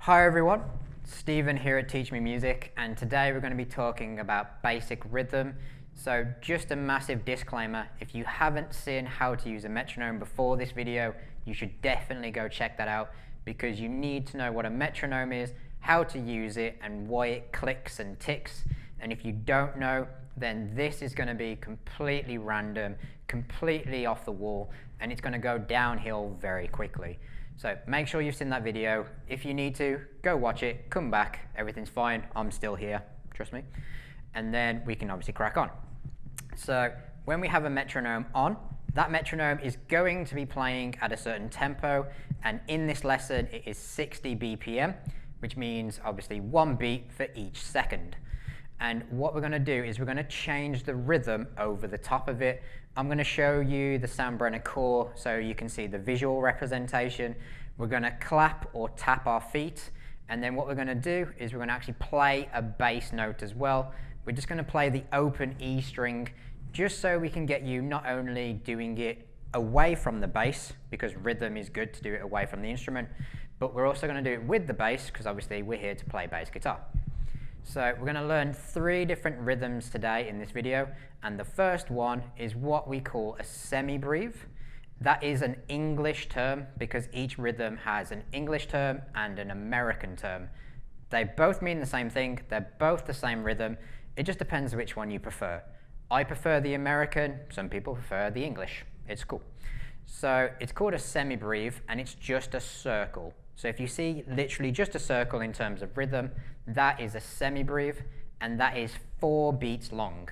Hi everyone, Stephen here at Teach Me Music, and today we're going to be talking about basic rhythm. So just a massive disclaimer, if you haven't seen how to use a metronome before this video, you should definitely go check that out because you need to know what a metronome is, how to use it, and why it clicks and ticks. And if you don't know, then this is going to be completely random, completely off the wall, and it's going to go downhill very quickly. So make sure you've seen that video. If you need to, go watch it, come back, everything's fine, I'm still here, trust me. And then we can obviously crack on. So when we have a metronome on, that metronome is going to be playing at a certain tempo, and in this lesson it is 60 BPM, which means obviously 1 beat for each second. And what we're going to do is we're going to change the rhythm over the top of it. I'm going to show you the Sambrenna core so you can see the visual representation. We're going to clap or tap our feet, and then what we're going to do is we're going to actually play a bass note as well. We're just going to play the open E string just so we can get you not only doing it away from the bass, because rhythm is good to do it away from the instrument, but we're also going to do it with the bass because obviously we're here to play bass guitar. So we're going to learn 3 different rhythms today in this video, and the first one is what we call a semibreve. That is an English term because each rhythm has an English term and an American term. They both mean the same thing, they're both the same rhythm, it just depends which one you prefer. I prefer the American, some people prefer the English, it's cool. So it's called a semibreve and it's just a circle. So if you see literally just a circle in terms of rhythm, that is a semibreve, and that is 4 beats long.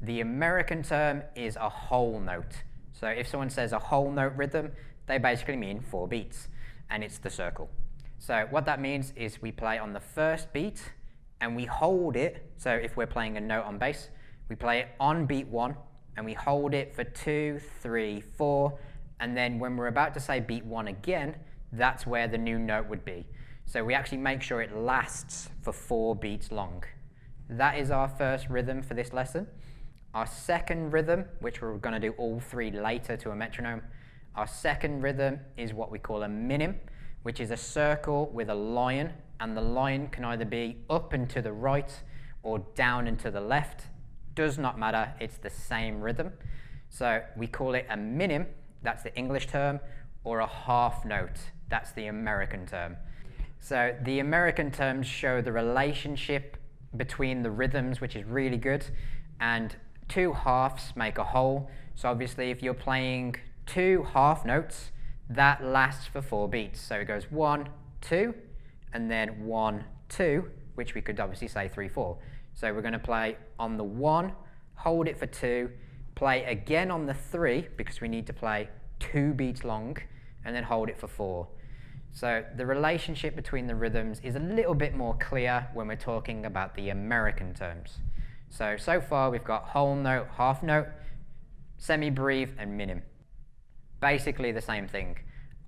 The American term is a whole note. So if someone says a whole note rhythm, they basically mean 4 beats, and it's the circle. So what that means is we play on the first beat, and we hold it. So if we're playing a note on bass, we play it on beat 1, and we hold it for 2, 3, 4, and then when we're about to say beat 1 again, that's where the new note would be. So we actually make sure it lasts for 4 beats long. That is our first rhythm for this lesson. Our second rhythm, which we're going to do all 3 later to a metronome, our second rhythm is what we call a minim, which is a circle with a line, and the line can either be up and to the right or down and to the left. Does not matter, it's the same rhythm. So we call it a minim, that's the English term, or a half note, that's the American term. So the American terms show the relationship between the rhythms, which is really good, and 2 halves make a whole. So obviously if you're playing 2 half notes, that lasts for 4 beats. So it goes 1, 2, and then 1, 2, which we could obviously say 3, 4. So we're going to play on the 1, hold it for 2, play again on the 3, because we need to play 2 beats long, and then hold it for 4. So the relationship between the rhythms is a little bit more clear when we're talking about the American terms. So far we've got whole note, half note, semibreve, and minim. Basically the same thing.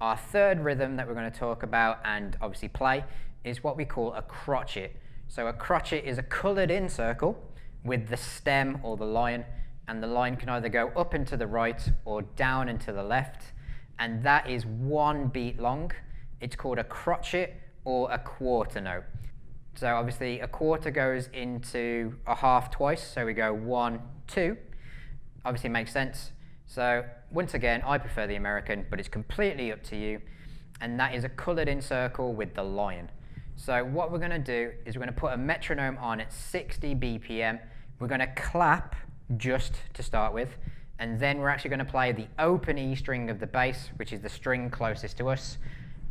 Our third rhythm that we're going to talk about and obviously play is what we call a crotchet. So a crotchet is a coloured in circle with the stem or the line, and the line can either go up and to the right or down and to the left, and that is 1 beat long. It's called a crotchet or a quarter note. So obviously a quarter goes into a half twice, so we go 1, 2. Obviously makes sense. So once again, I prefer the American, but it's completely up to you. And that is a coloured in circle with the line. So what we're going to do is we're going to put a metronome on at 60 BPM. We're going to clap just to start with, and then we're actually going to play the open E string of the bass, which is the string closest to us.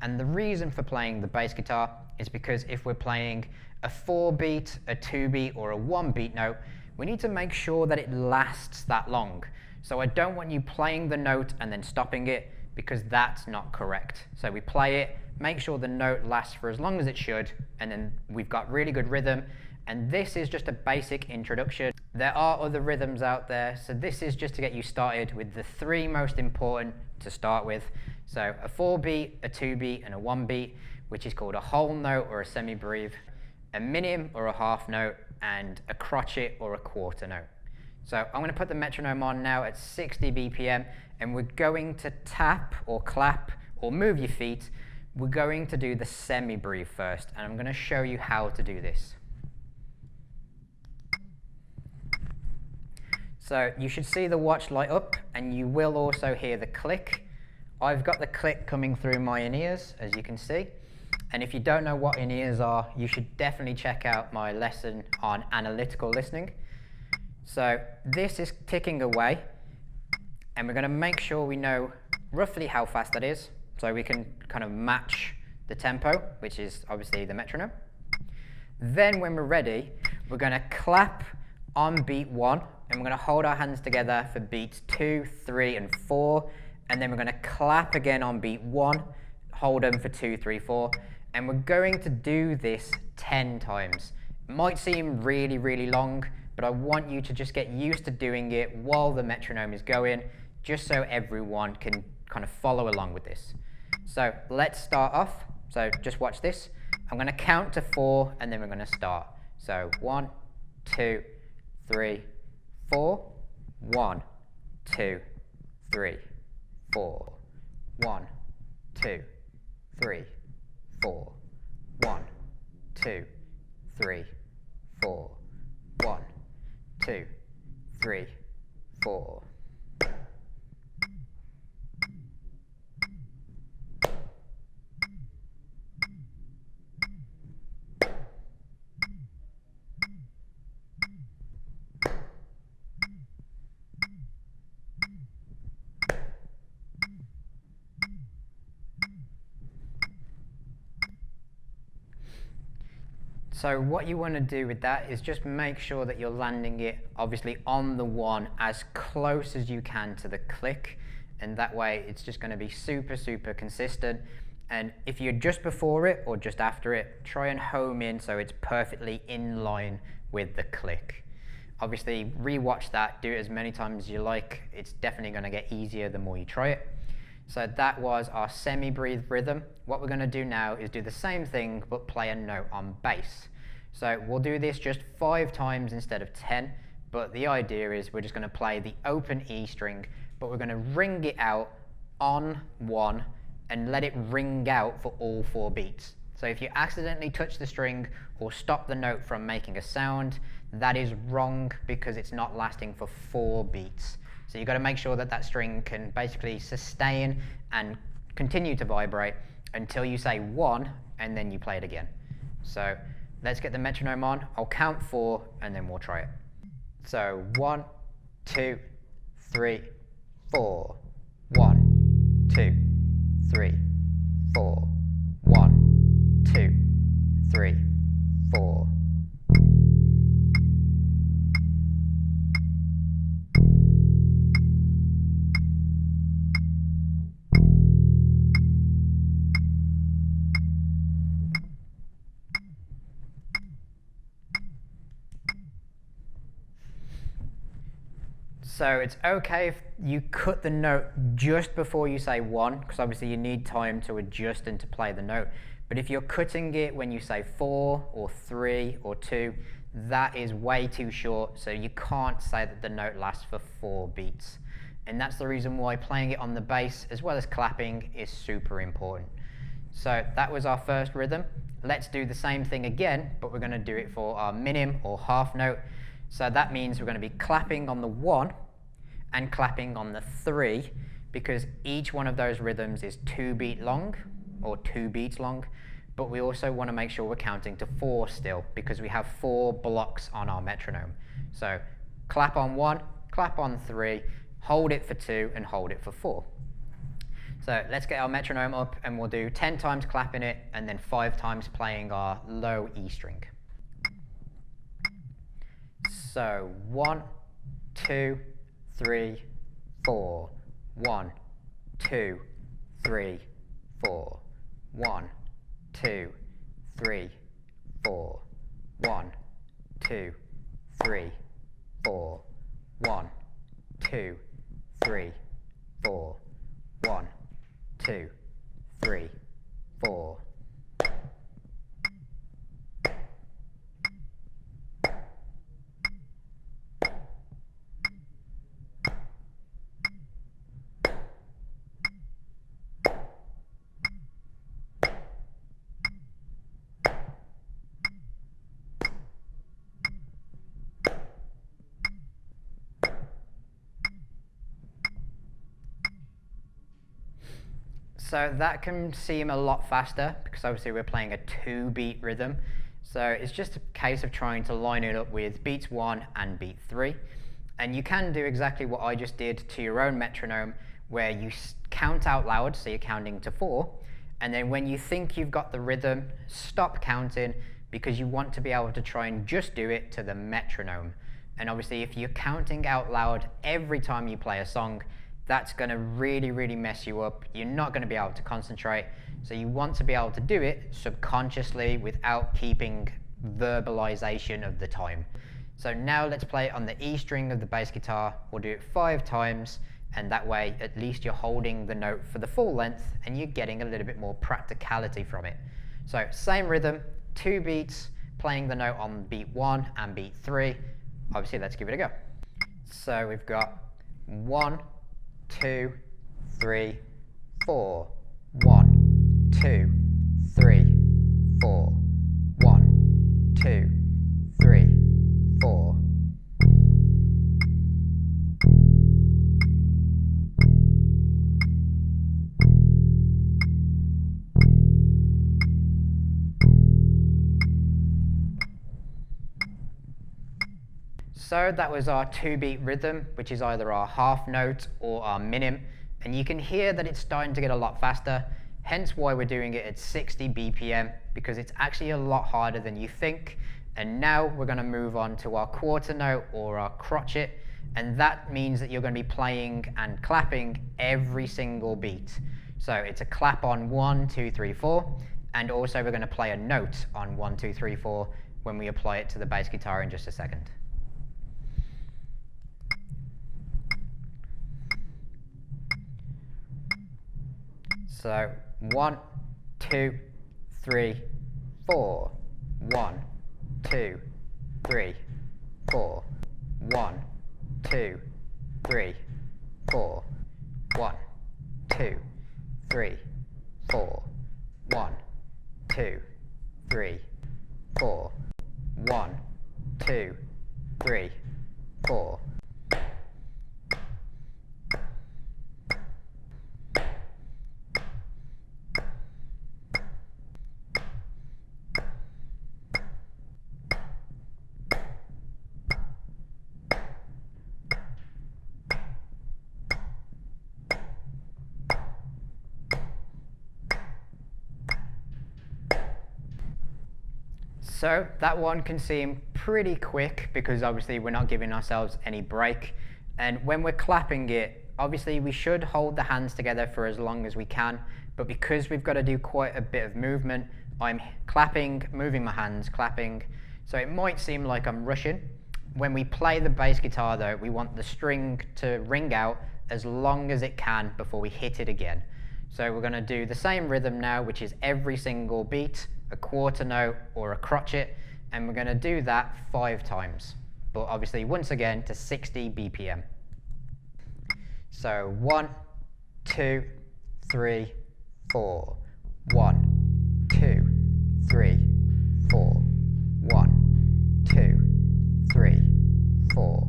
And the reason for playing the bass guitar is because if we're playing a 4 beat, a 2 beat, or a 1 beat note, we need to make sure that it lasts that long. So I don't want you playing the note and then stopping it, because that's not correct. So we play it, make sure the note lasts for as long as it should, and then we've got really good rhythm. And this is just a basic introduction. There are other rhythms out there, so this is just to get you started with the 3 most important to start with. So a 4 beat, a 2 beat, and a 1 beat, which is called a whole note or a semibreve, a minim or a half note, and a crotchet or a quarter note. So I'm going to put the metronome on now at 60 BPM, and we're going to tap or clap or move your feet we're going to do the semi-breathe first, and I'm going to show you how to do this. So you should see the watch light up, and you will also hear the click. I've got the click coming through my in-ears, as you can see. And if you don't know what in-ears are, you should definitely check out my lesson on analytical listening. So this is ticking away, and we're going to make sure we know roughly how fast that is, so we can kind of match the tempo, which is obviously the metronome. Then when we're ready, we're going to clap on beat 1, and we're going to hold our hands together for beats 2, 3, and 4, and then we're going to clap again on beat 1, hold them for 2, 3, 4, and we're going to do this 10 times. It might seem really, really long, but I want you to just get used to doing it while the metronome is going, just so everyone can kind of follow along with this. So let's start off. So just watch this. I'm going to count to 4, and then we're going to start. So 1, 2, 3, 4. 1, 2, 3, 4. 1, 2, 3, 4. 1, 2, 3, 4. 1, 2, 3, 4. So what you want to do with that is just make sure that you're landing it obviously on the 1 as close as you can to the click, and that way it's just going to be super, super consistent. And if you're just before it or just after it, try and home in so it's perfectly in line with the click. Obviously rewatch that, do it as many times as you like. It's definitely going to get easier the more you try it. So that was our semi-breathe rhythm. What we're going to do now is do the same thing but play a note on bass. So we'll do this just 5 times instead of 10, but the idea is we're just going to play the open E string, but we're going to ring it out on 1 and let it ring out for all 4 beats. So if you accidentally touch the string or stop the note from making a sound, that is wrong because it's not lasting for 4 beats. So you've got to make sure that that string can basically sustain and continue to vibrate until you say 1, and then you play it again. So let's get the metronome on. I'll count 4, and then we'll try it. So 1, 2, 3, 4. 1, 2, 3, 4. 1, 2, 3, 4. So it's okay if you cut the note just before you say 1, because obviously you need time to adjust and to play the note. But if you're cutting it when you say 4 or 3 or 2, that is way too short, so you can't say that the note lasts for 4 beats. And that's the reason why playing it on the bass as well as clapping is super important. So that was our first rhythm. Let's do the same thing again, but we're going to do it for our minim or half note. So that means we're going to be clapping on the 1 and clapping on the 3, because each one of those rhythms is 2 beats long, but we also want to make sure we're counting to 4 still, because we have 4 blocks on our metronome. So clap on 1, clap on 3, hold it for 2, and hold it for 4. So let's get our metronome up, and we'll do 10 times clapping it, and then 5 times playing our low E string. So 1, 2, 3, 4. 1, 2, 3, 4. 1, 2, 3, 4. 1, 2, 3, 4. 1, 2, 3, 4. 1, 2, 3, 4. So that can seem a lot faster because obviously we're playing a 2-beat rhythm. So it's just a case of trying to line it up with beats 1 and beat 3. And you can do exactly what I just did to your own metronome, where you count out loud, so you're counting to 4, and then when you think you've got the rhythm, stop counting, because you want to be able to try and just do it to the metronome. And obviously if you're counting out loud every time you play a song, that's going to really mess you up. You're not going to be able to concentrate. So you want to be able to do it subconsciously without keeping verbalization of the time. So now let's play it on the E string of the bass guitar. We'll do it 5 times, and that way at least you're holding the note for the full length and you're getting a little bit more practicality from it. So same rhythm, 2 beats, playing the note on beat 1 and beat 3. Obviously let's give it a go. So we've got 1, 2, 3, 4. 1, 2, 3, 4. 1, 2, 3, 4. So that was our 2-beat rhythm, which is either our half note or our minim. And you can hear that it's starting to get a lot faster, hence why we're doing it at 60 BPM, because it's actually a lot harder than you think. And now we're going to move on to our quarter note or our crotchet, and that means that you're going to be playing and clapping every single beat. So it's a clap on 1, 2, 3, 4, and also we're going to play a note on 1, 2, 3, 4 when we apply it to the bass guitar in just a second. So 1, 2, 3, 4. 1, 2, 3, 4. 1, 2, 3, 4. 1, 2, 3, 4. 1, 2, 3, 4. 1, 2, 3, 4. So that one can seem pretty quick because obviously we're not giving ourselves any break. And when we're clapping it, obviously we should hold the hands together for as long as we can. But because we've got to do quite a bit of movement, I'm clapping, moving my hands, clapping. So it might seem like I'm rushing. When we play the bass guitar though, we want the string to ring out as long as it can before we hit it again. So we're going to do the same rhythm now, which is every single beat, a quarter note or a crotchet, and we're going to do that 5 times, but obviously once again to 60 BPM. So 1, 2, 3, 4. 1, 2, 3, 4. 1, 2, 3, 4.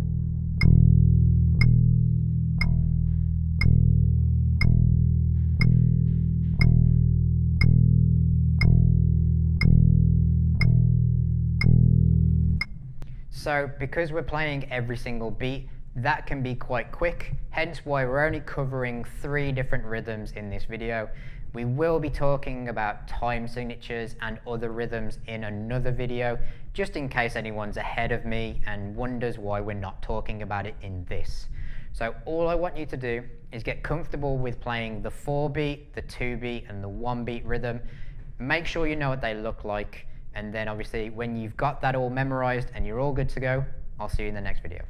So because we're playing every single beat, that can be quite quick, hence why we're only covering 3 different rhythms in this video. We will be talking about time signatures and other rhythms in another video, just in case anyone's ahead of me and wonders why we're not talking about it in this. So all I want you to do is get comfortable with playing the 4-beat, the 2-beat, and the 1-beat rhythm. Make sure you know what they look like. And then obviously when you've got that all memorized and you're all good to go, I'll see you in the next video.